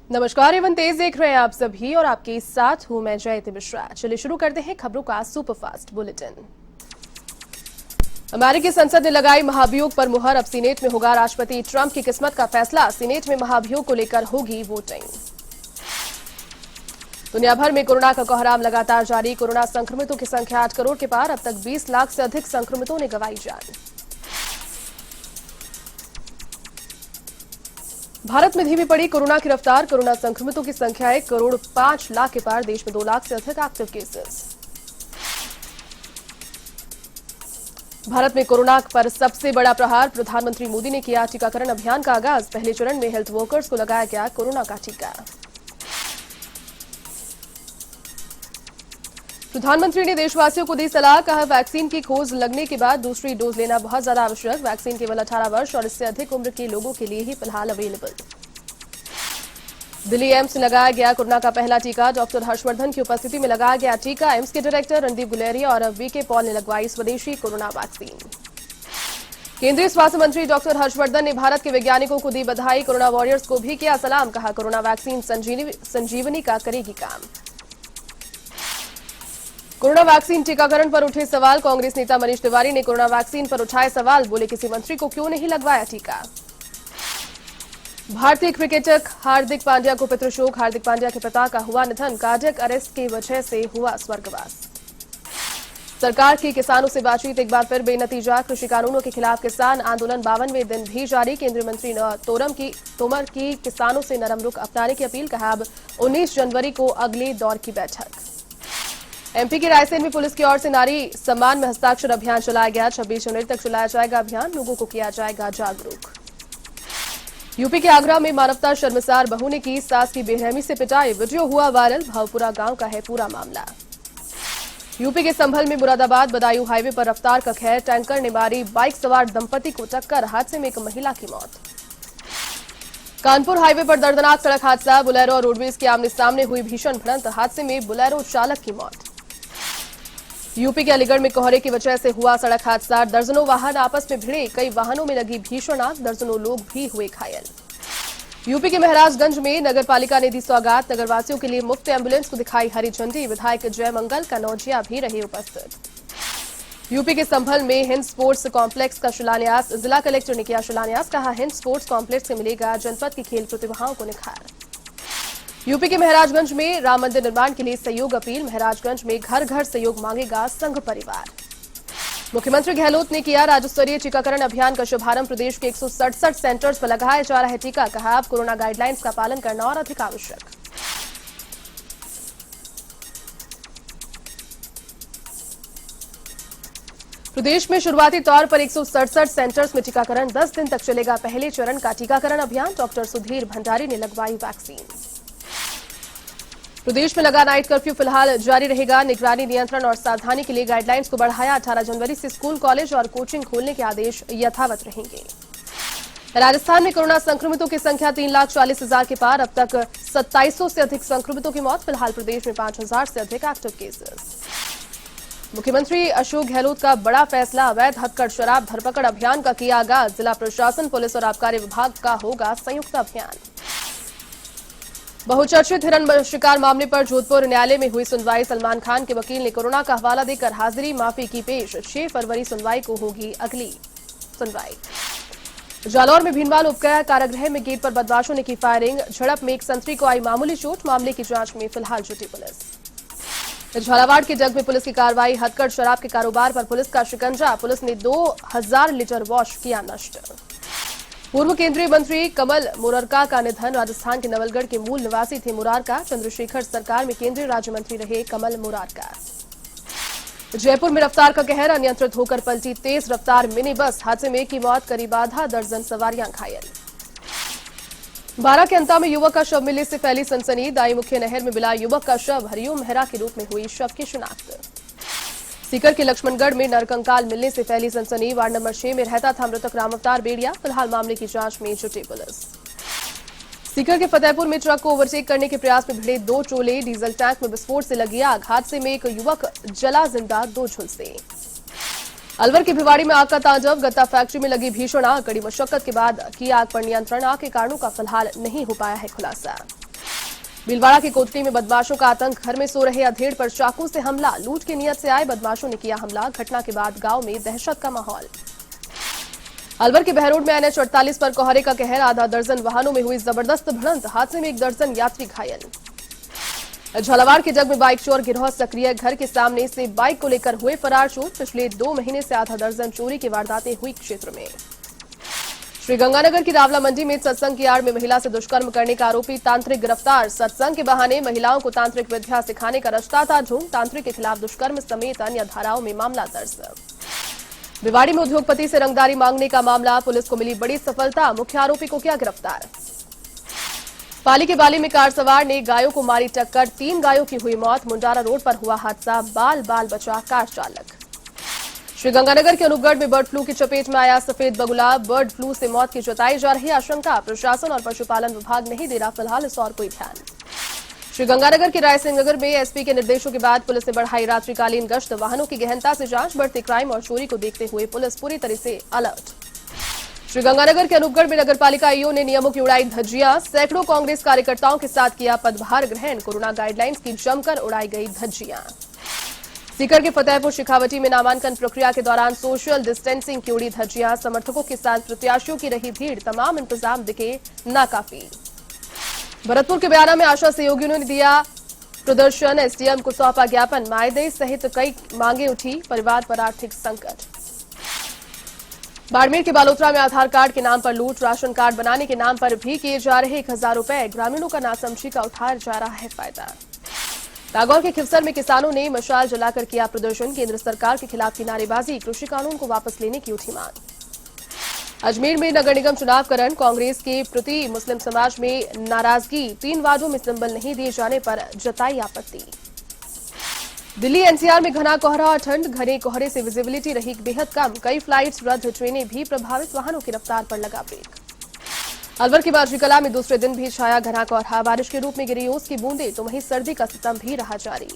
नमस्कार, एवं तेज देख रहे हैं आप सभी और आपके साथ हूं मैं जयति मिश्रा। चलिए शुरू करते हैं खबरों का सुपरफास्ट बुलेटिन। अमेरिकी संसद ने लगाई महाभियोग पर मुहर। अब सीनेट में होगा राष्ट्रपति ट्रंप की किस्मत का फैसला। सीनेट में महाभियोग को लेकर होगी वोटिंग। दुनिया भर में कोरोना का कोहराम लगातार जारी। कोरोना संक्रमितों की संख्या 8 करोड़ के पार। अब तक 20 लाख से अधिक संक्रमितों ने गंवाई जान। भारत में धीमी पड़ी कोरोना की रफ्तार। कोरोना संक्रमितों की संख्या 1 करोड़ 5 लाख के पार। देश में 2 लाख से अधिक एक्टिव केसेस। भारत में कोरोना पर सबसे बड़ा प्रहार। प्रधानमंत्री मोदी ने किया टीकाकरण अभियान का आगाज। पहले चरण में हेल्थ वर्कर्स को लगाया गया कोरोना का टीका। प्रधानमंत्री ने देशवासियों को दी सलाह। कहा, वैक्सीन की खोज लगने के बाद दूसरी डोज लेना बहुत ज्यादा आवश्यक। वैक्सीन केवल 18 वर्ष और इससे अधिक उम्र के लोगों के लिए ही फिलहाल अवेलेबल। दिल्ली एम्स में लगाया गया कोरोना का पहला टीका। डॉक्टर हर्षवर्धन की उपस्थिति में लगाया गया टीका। एम्स के डायरेक्टर रणदीप गुलेरिया और वीके पॉल ने लगवाई स्वदेशी कोरोना वैक्सीन। केंद्रीय स्वास्थ्य मंत्री डॉक्टर हर्षवर्धन ने भारत के वैज्ञानिकों को दी बधाई। कोरोना वॉरियर्स को भी किया सलाम। कहा, कोरोना वैक्सीन संजीवनी का करेगी काम। कोरोना वैक्सीन टीकाकरण पर उठे सवाल। कांग्रेस नेता मनीष तिवारी ने कोरोना वैक्सीन पर उठाए सवाल। बोले, किसी मंत्री को क्यों नहीं लगवाया टीका। भारतीय क्रिकेटर हार्दिक पांड्या को पितृशोक। हार्दिक पांड्या के पिता का हुआ निधन। कार्डियक अरेस्ट की वजह से हुआ स्वर्गवास। सरकार की किसानों से बातचीत एक बार फिर बेनतीजा। कृषि कानूनों के खिलाफ किसान आंदोलन 52वें दिन भी जारी। केंद्रीय मंत्री तोमर की किसानों से नरम रुख अपनाने की अपील। कहा, अब 19 जनवरी को अगले दौर की बैठक। एमपी के रायसेन में पुलिस की ओर से नारी सम्मान में हस्ताक्षर अभियान चलाया गया। 26 जनवरी तक चलाया जाएगा अभियान। लोगों को किया जाएगा जागरूक। यूपी के आगरा में मानवता शर्मसार बहू ने की सास की बेरहमी से पिटाई। वीडियो हुआ वायरल। भावपुरा गांव का है पूरा मामला। यूपी के संभल में मुरादाबाद बदायूं हाईवे पर रफ्तार का कहर। टैंकर ने मारी बाइक सवार दंपति को टक्कर। हादसे में एक महिला की मौत। कानपुर हाईवे पर दर्दनाक सड़क हादसा। बुलेरो और रोडवेज के आमने सामने हुई भीषण भिड़ंत। हादसे में बुलेरो चालक की मौत। यूपी के अलीगढ़ में कोहरे की वजह से हुआ सड़क हादसा। दर्जनों वाहन आपस में भिड़े। कई वाहनों में लगी भीषण आग। दर्जनों लोग भी हुए घायल। यूपी के महाराजगंज में नगर पालिका ने दी सौगात। नगरवासियों के लिए मुफ्त एम्बुलेंस को दिखाई हरी झंडी। विधायक जयमंगल कनौजिया भी रहे उपस्थित। यूपी के संभल में हिंद स्पोर्ट्स कॉम्प्लेक्स का शिलान्यास। जिला कलेक्टर ने किया शिलान्यास। कहा, हिंद स्पोर्ट्स कॉम्प्लेक्स से मिलेगा जनपद की खेल प्रतिभाओं को निखार। यूपी के महाराजगंज में राम मंदिर निर्माण के लिए सहयोग अपील। महाराजगंज में घर घर सहयोग मांगेगा संघ परिवार। मुख्यमंत्री गहलोत ने किया राज्य स्तरीय टीकाकरण अभियान का शुभारंभ। प्रदेश के 167 सेंटर्स पर लगाया जा रहा है टीका। कहा, अब कोरोना गाइडलाइंस का पालन करना और अधिक आवश्यक। प्रदेश में शुरुआती तौर पर 167 सेंटर्स में टीकाकरण। 10 दिन तक चलेगा पहले चरण का टीकाकरण अभियान। डॉक्टर सुधीर भंडारी ने लगवाई वैक्सीन। प्रदेश में लगा नाइट कर्फ्यू फिलहाल जारी रहेगा। निगरानी, नियंत्रण और सावधानी के लिए गाइडलाइंस को बढ़ाया। 18 जनवरी से स्कूल, कॉलेज और कोचिंग खोलने के आदेश यथावत रहेंगे। राजस्थान में कोरोना संक्रमितों की संख्या 3,40,000 के पार। अब तक 2700 से अधिक संक्रमितों की मौत। फिलहाल प्रदेश में 5,000 से अधिक एक्टिव केसेस। मुख्यमंत्री अशोक गहलोत का बड़ा फैसला। अवैध हथकढ़ शराब धरपकड़ अभियान का किया आगाज। जिला प्रशासन, पुलिस और आबकारी विभाग का होगा संयुक्त अभियान। बहुचर्चित हिरण शिकार मामले पर जोधपुर न्यायालय में हुई सुनवाई। सलमान खान के वकील ने कोरोना का हवाला देकर हाजिरी माफी की पेश। 6 फरवरी सुनवाई को होगी अगली सुनवाई। जालौर में भीनवाल उपकारा कारागृह में गेट पर बदमाशों ने की फायरिंग। झड़प में एक संतरी को आई मामूली चोट। मामले की जांच में फिलहाल जुटी पुलिस। झालावाड़ के जग में पुलिस की कार्रवाई। हथकढ़ शराब के कारोबार पर पुलिस का शिकंजा। पुलिस ने 2000 लीटर वॉश किया नष्ट। पूर्व केंद्रीय मंत्री कमल मुरारका का निधन। राजस्थान के नवलगढ़ के मूल निवासी थे मुरारका। चंद्रशेखर सरकार में केंद्रीय राज्य मंत्री रहे कमल मुरारका। जयपुर में रफ्तार का कहर। अनियंत्रित होकर पलटी तेज रफ्तार मिनी बस। हादसे में एक की मौत, करीब आधा दर्जन सवारियां घायल। बारां के अंता में युवक का शव मिलने से फैली सनसनी। दाई मुख्य नहर में मिला युवक का शव। हरिओम मेहरा के रूप में हुई शव की शिनाख्त। सीकर के लक्ष्मणगढ़ में नरकंकाल मिलने से फैली सनसनी। वार्ड नंबर 6 में रहता था मृतक रामअवतार बेड़िया। फिलहाल मामले की जांच में जुटी पुलिस। सीकर के फतेहपुर में ट्रक को ओवरटेक करने के प्रयास में भिड़े 2 चोले। डीजल टैंक में विस्फोट से लगी आग। हादसे में एक युवक जला जिंदा, 2 झुलसे। अलवर के भिवाड़ी में आग का तांडव। गत्ता फैक्ट्री में लगी भीषण आग। कड़ी मशक्कत के बाद की आग पर नियंत्रण। आग के कारणों का फिलहाल नहीं हो पाया है खुलासा। भीलवाड़ा की कोटली में बदमाशों का आतंक। घर में सो रहे अधेड़ पर चाकू से हमला। लूट की नीयत से आए बदमाशों ने किया हमला। घटना के बाद गांव में दहशत का माहौल। अलवर के बहरोड में NH 48 पर कोहरे का कहर। आधा दर्जन वाहनों में हुई जबरदस्त भिड़ंत। हादसे में 1 दर्जन यात्री घायल। झालावाड़ के जग में बाइक चोर गिरोह सक्रिय। घर के सामने से बाइक को लेकर हुए फरार चोर। पिछले 2 महीने से आधा दर्जन चोरी की वारदातें हुई क्षेत्र में। श्रीगंगानगर की रावला मंडी में सत्संग की आड़ में महिला से दुष्कर्म करने का आरोपी तांत्रिक गिरफ्तार। सत्संग के बहाने महिलाओं को तांत्रिक विद्या सिखाने का रचता था ढोंग। तांत्रिक के खिलाफ दुष्कर्म समेत अन्य धाराओं में मामला दर्ज। भिवाड़ी में उद्योगपति से रंगदारी मांगने का मामला। पुलिस को मिली बड़ी सफलता। मुख्य आरोपी को किया गिरफ्तार। पाली के बाली में कार सवार ने गायों को मारी टक्कर। 3 गायों की हुई मौत। मुंडारा रोड पर हुआ हादसा। बाल बाल बचा कार चालक। श्रीगंगानगर के अनूपगढ़ में बर्ड फ्लू की चपेट में आया सफेद बगुला। बर्ड फ्लू से मौत की जताई जा रही आशंका। प्रशासन और पशुपालन विभाग नहीं दे रहा फिलहाल इस और कोई ध्यान। श्रीगंगानगर के रायसिंह नगर में एसपी के निर्देशों के बाद पुलिस ने बढ़ाई रात्रिकालीन गश्त। वाहनों की गहनता से जांच। बढ़ते क्राइम और चोरी को देखते हुए पुलिस पूरी तरह से अलर्ट। श्रीगंगानगर के अनूपगढ़ में नगरपालिका ईओ ने नियमों की उड़ाई धज्जियां। सैकड़ों कांग्रेस कार्यकर्ताओं के साथ किया पदभार ग्रहण। कोरोना गाइडलाइंस की जमकर उड़ाई गई धज्जियां। सीकर के फतेहपुर शेखावटी में नामांकन प्रक्रिया के दौरान सोशल डिस्टेंसिंग की उड़ी धज्जियां। समर्थकों के साथ प्रत्याशियों की रही भीड़। तमाम इंतजाम दिखे नाकाफी। भरतपुर के बयाना में आशा सहयोगियों ने दिया प्रदर्शन। एसडीएम को सौंपा ज्ञापन। मायदे सहित कई मांगे उठी। परिवार पर आर्थिक संकट। बाड़मेर के बालोतरा में आधार कार्ड के नाम पर लूट। राशन कार्ड बनाने के नाम पर भी किए जा रहे 1000 रुपए। ग्रामीणों का नासमझी का उठाया जा रहा है फायदा। नागौर के खिवसर में किसानों ने मशाल जलाकर किया प्रदर्शन। केंद्र सरकार के खिलाफ की नारेबाजी। कृषि कानून को वापस लेने की उठी मांग। अजमेर में नगर निगम चुनावकरण। कांग्रेस के प्रति मुस्लिम समाज में नाराजगी। 3 वार्डों में सिंबल नहीं दिए जाने पर जताई आपत्ति। दिल्ली एनसीआर में घना कोहरा और ठंड। घने कोहरे से विजिबिलिटी रही बेहद कम। कई फ्लाइट्स रद्द। ट्रेनें भी प्रभावित। वाहनों की रफ्तार पर लगा ब्रेक। अलवर की बाजरीकला में दूसरे दिन भी छाया घना कोहरा। बारिश के रूप में गिरी ओस की बूंदें तो वहीं सर्दी का सितम भी रहा जारी।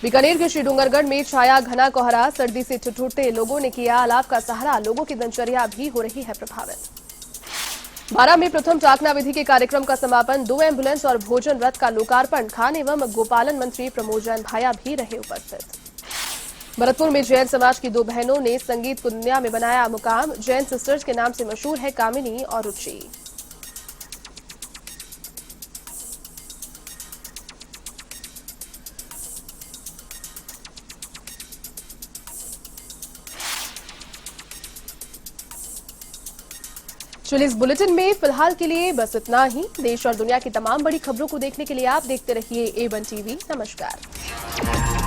बीकानेर के श्रीडूंगरगढ़ में छाया घना कोहरा। सर्दी से ठिठुरते लोगों ने किया अलाव का सहारा। लोगों की दिनचर्या भी हो रही है प्रभावित। बारां में प्रथम टाकना विधि के कार्यक्रम का समापन। 2 एम्बुलेंस और भोजन रथ का लोकार्पण। खान एवं गोपालन मंत्री प्रमोद जैन भाया भी रहे उपस्थित। भरतपुर में जैन समाज की 2 बहनों ने संगीत को दुनिया में बनाया मुकाम। जैन सिस्टर्स के नाम से मशहूर है कामिनी और रुचि। चलिए इस बुलेटिन में फिलहाल के लिए बस इतना ही। देश और दुनिया की तमाम बड़ी खबरों को देखने के लिए आप देखते रहिए A1 टीवी। नमस्कार।